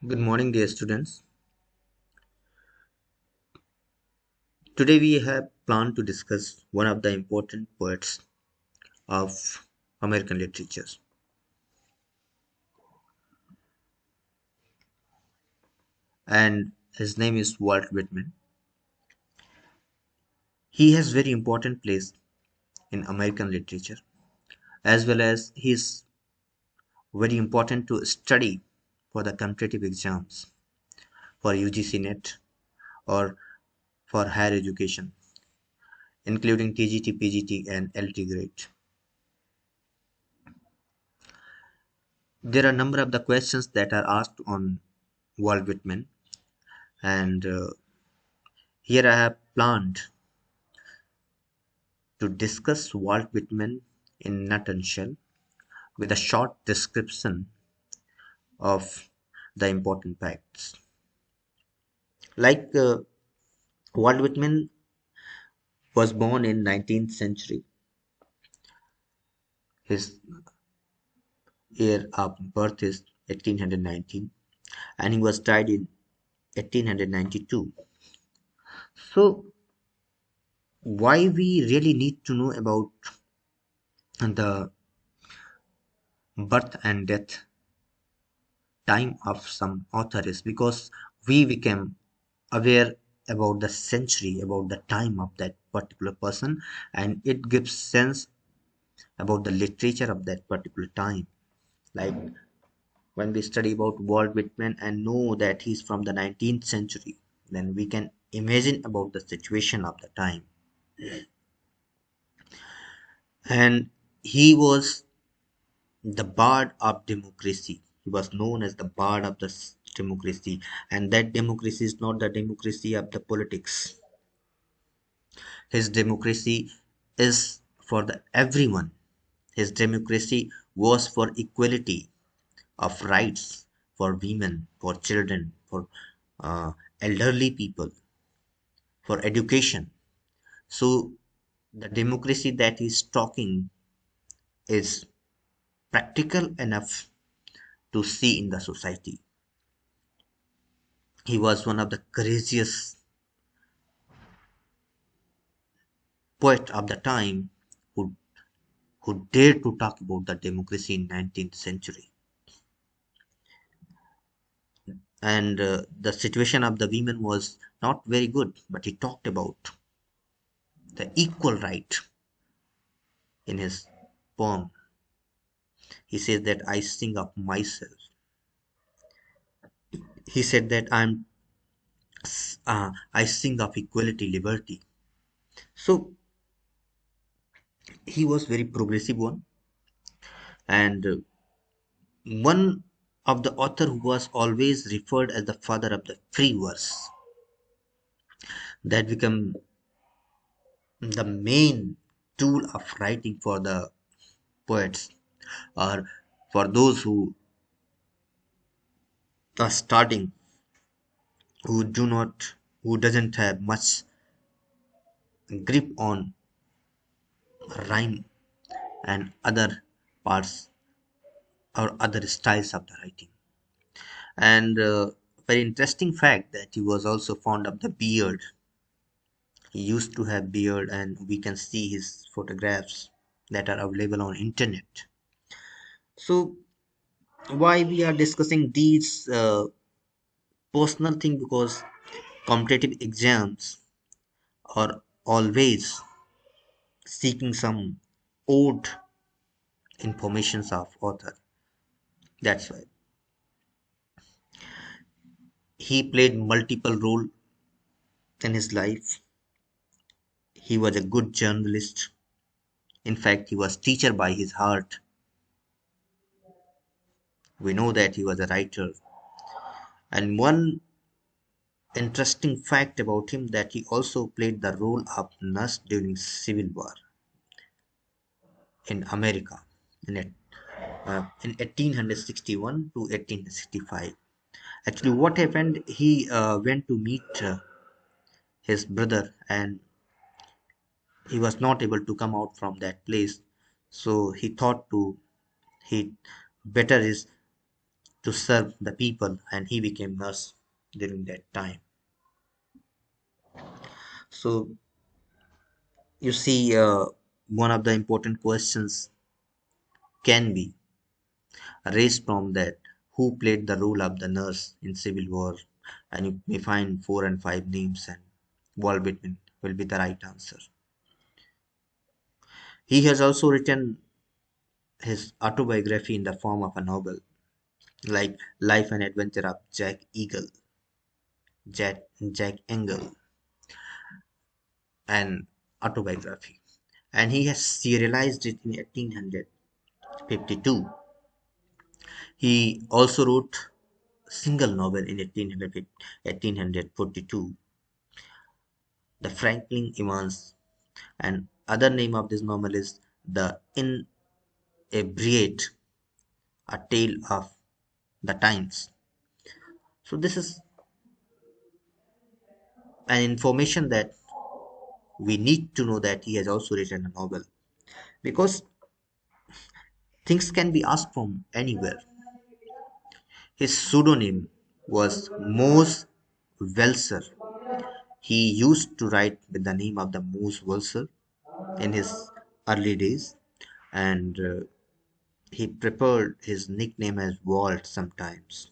Good morning, dear students. Today we have planned to discuss one of the important poets of American literature, and his name is Walt Whitman. He has very important place in American literature, as well as he is very important to study for the competitive exams for UGC net or for higher education, including TGT, PGT, and LT grade. There are a number of the questions that are asked on Walt Whitman, and here I have planned to discuss Walt Whitman in a nutshell with a short description of the important facts. Like Walt Whitman was born in 19th century. His year of birth is 1819 and he was died in 1892. So why we really need to know about the birth and death time of some author is because we became aware about the century, about the time of that particular person, and it gives sense about the literature of that particular time. Like when we study about Walt Whitman and know that he's from the 19th century, then we can imagine about the situation of the time. And he was the bard of democracy. He was known as the bard of the democracy, and that democracy is not the democracy of the politics. His democracy is for the everyone. His democracy was for equality of rights for women, for children, for elderly people, for education. So the democracy that he's talking is practical enough to see in the society. He was one of the courageous poet of the time who dared to talk about the democracy in 19th century. And the situation of the women was not very good, but he talked about the equal right in his poem. He says that I sing of myself. He said that I sing of equality, liberty. So he was very progressive one, and one of the author who was always referred as the father of the free verse. That become the main tool of writing for the poets or for those who are starting, who doesn't have much grip on rhyme and other parts or other styles of the writing. And very interesting fact that he was also fond of the beard. He used to have beard, and we can see his photographs that are available on internet. So why we are discussing these personal thing, because competitive exams are always seeking some old informations of author. That's why he played multiple role in his life. He was a good journalist. In fact, he was teacher by his heart. We know that he was a writer. And one interesting fact about him that he also played the role of nurse during Civil War in America in 1861 to 1865. Actually, what happened? He went to meet his brother, and he was not able to come out from that place. So he thought to he better is to serve the people, and he became nurse during that time. So you see, one of the important questions can be raised from that: who played the role of the nurse in Civil War? And you may find four and five names, and Walt Whitman will be the right answer. He has also written his autobiography in the form of a novel, like Life and Adventure of Jack Engel, an autobiography. And he has serialized it in 1852. He also wrote a single novel in 1842, The Franklin Evans, and other name of this novel is The Inebriate, A Tale of the Times. So this is an information that we need to know, that he has also written a novel, because things can be asked from anywhere. His pseudonym was Mose Welser. He used to write with the name of the Mose Welser in his early days, and he preferred his nickname as Walt sometimes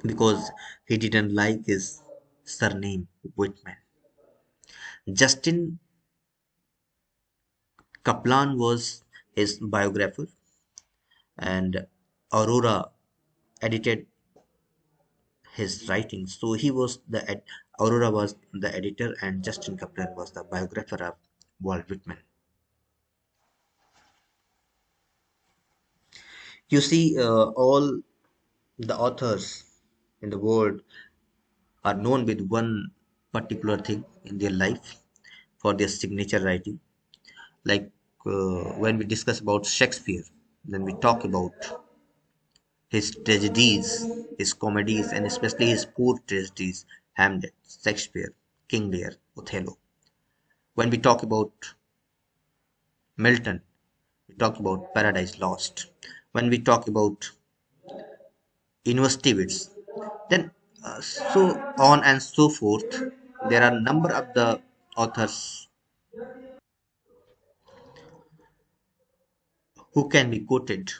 because he didn't like his surname Whitman. Justin Kaplan was his biographer, and Aurora edited his writings. So he was Aurora was the editor, and Justin Kaplan was the biographer of Walt Whitman. You see, all the authors in the world are known with one particular thing in their life for their signature writing. Like when we discuss about Shakespeare, then we talk about his tragedies, his comedies, and especially his poor tragedies: Hamlet, Shakespeare, King Lear, Othello. When we talk about Milton, we talk about Paradise Lost. When we talk about university wits, then so on and so forth. There are a number of the authors who can be quoted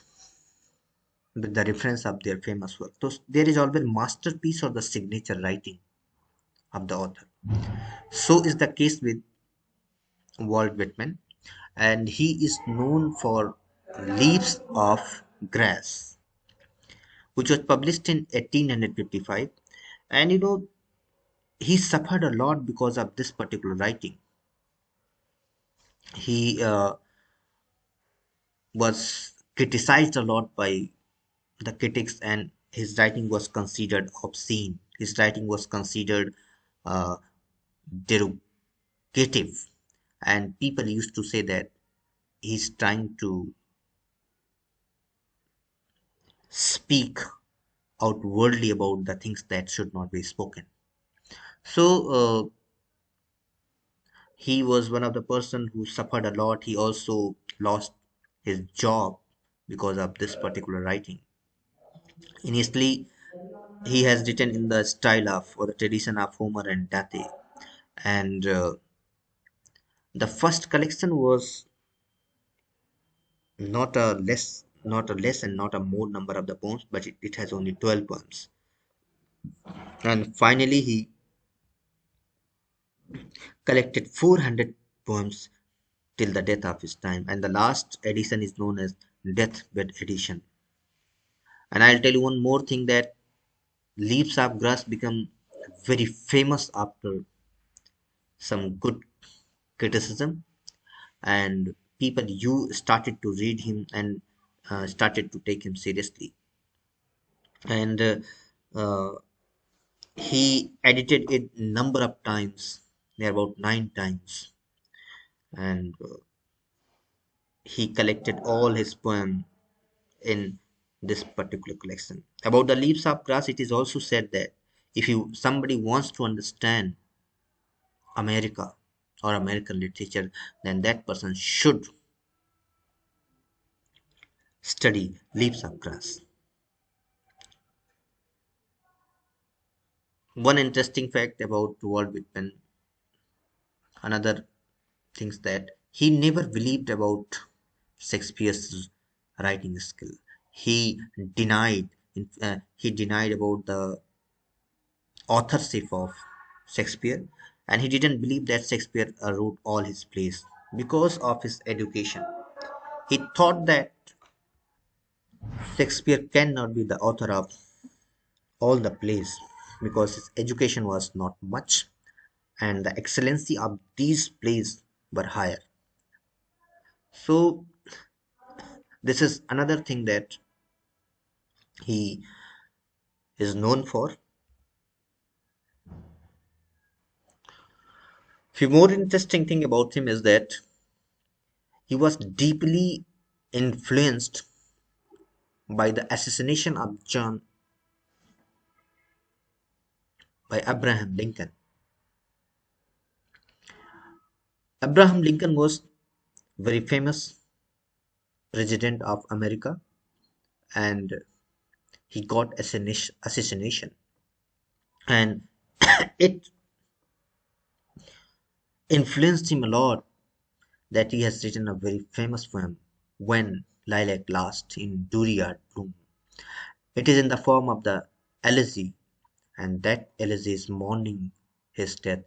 with the reference of their famous work. So there is always masterpiece or the signature writing of the author. So is the case with Walt Whitman, and he is known for Leaves of Grass, which was published in 1855. And he suffered a lot because of this particular writing. He was criticized a lot by the critics, and his writing was considered obscene. His writing was considered uh, derogative, and people used to say that he's trying to speak outwardly about the things that should not be spoken. So he was one of the person who suffered a lot. He also lost his job because of this particular writing. Initially, he has written in the style of or the tradition of Homer and Dante, and the first collection was not a less and not a more number of the poems, but it has only 12 poems. And finally, he collected 400 poems till the death of his time, and the last edition is known as deathbed edition. And I'll tell you one more thing, that Leaves of Grass become very famous after some good criticism, and people you started to read him and started to take him seriously. And uh, he edited it number of times, near about 9 times, and he collected all his poem in this particular collection. About the Leaves of Grass, it is also said that if you somebody wants to understand America or American literature, then that person should study Leaves of Grass. One interesting fact about Walt Whitman, another things that he never believed about Shakespeare's writing skill. He denied about the authorship of Shakespeare, and he didn't believe that Shakespeare wrote all his plays because of his education. He thought that Shakespeare cannot be the author of all the plays because his education was not much and the excellency of these plays were higher. So this is another thing that he is known for. Few more interesting thing about him is that he was deeply influenced by the assassination of John by Abraham Lincoln. Abraham Lincoln was very famous president of America, and he got assassination, and it influenced him a lot that he has written a very famous poem, When Lilac Last in Dooryard Bloom. It is in the form of the elegy, and that elegy is mourning his death.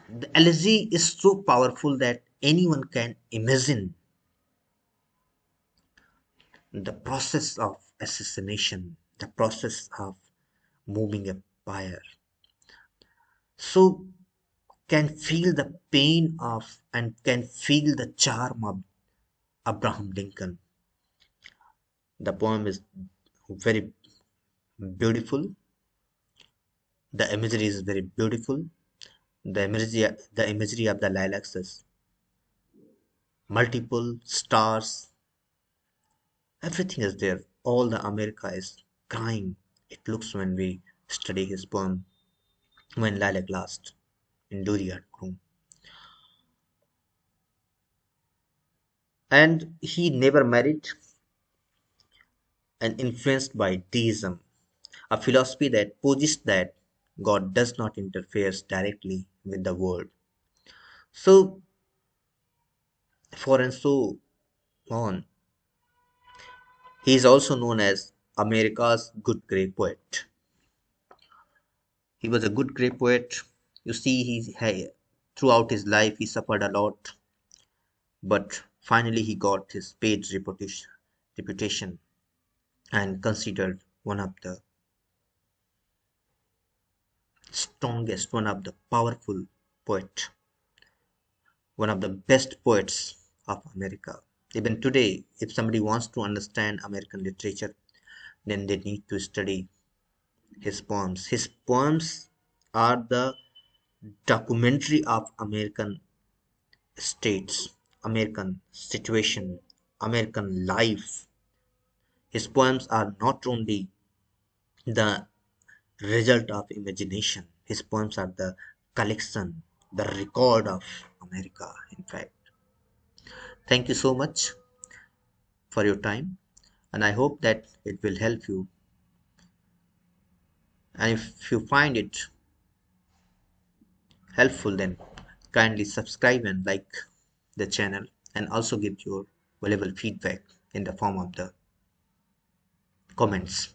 The elegy is so powerful that anyone can imagine the process of assassination, the process of moving a pyre. So can feel the pain of and can feel the charm of Abraham Lincoln. The poem is very beautiful. The imagery is very beautiful. The imagery of the lilacs is multiple stars. Everything is there. All the America is crying. It looks when we study his poem, When Lilac Last in Dooryard Bloom. And he never married and influenced by deism, a philosophy that posits that God does not interfere directly with the world. So, for and so on, he is also known as America's good grey poet. He was a good grey poet. You see, throughout his life he suffered a lot, but finally he got his paid reputation and considered one of the strongest, one of the powerful poet, one of the best poets of America. Even today, if somebody wants to understand American literature, then they need to study his poems. His poems are the documentary of American states, American situation, American life. His poems are not only the result of imagination, his poems are the collection, the record of America, in fact. Thank you so much for your time, and I hope that it will help you. And if you find it helpful, then kindly subscribe and like the channel, and also give your valuable feedback in the form of the comments.